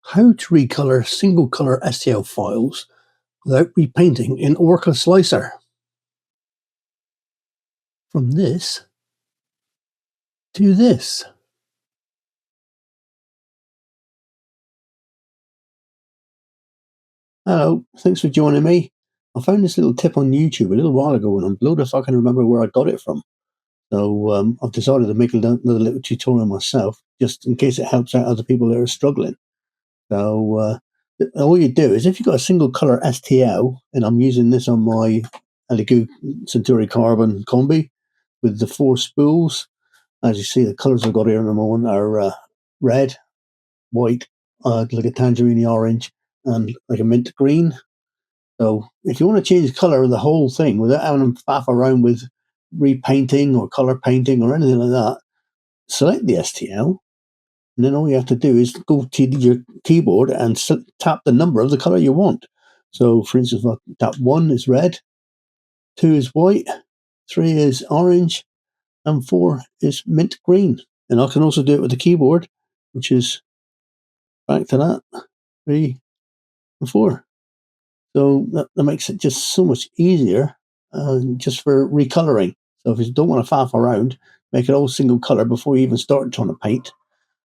How to recolor single color STL files without repainting in Orca Slicer. From this to this. Hello, thanks for joining me. I found this little tip on YouTube a little while ago and I'm blowed if I can remember where I got it from. So I've decided to make another little tutorial myself just in case it helps out other people that are struggling. So all you do is if you've got a single color STL, and I'm using this on my Elegoo Centauri Carbon Combi with the 4 spools. As you see, the colours I've got here in the moment are red, white, like a tangerine orange, and like a mint green. So if you want to change the colour of the whole thing without having to faff around with repainting or colour painting or anything like that, select the STL, and then all you have to do is go to your keyboard and tap the number of the colour you want. So, for instance, if I tap 1 is red, 2 is white, 3 is orange, and 4 is mint green. And I can also do it with the keyboard, which is back to that, 3 and 4. So that makes it just so much easier just for recoloring. So if you don't want to faff around, make it all single color before you even start trying to paint.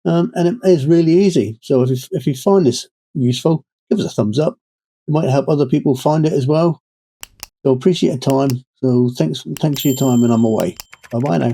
And it is really easy. So if you find this useful, give us a thumbs up. It might help other people find it as well. So appreciate your time. So thanks for your time, and I'm away. Bye bye now.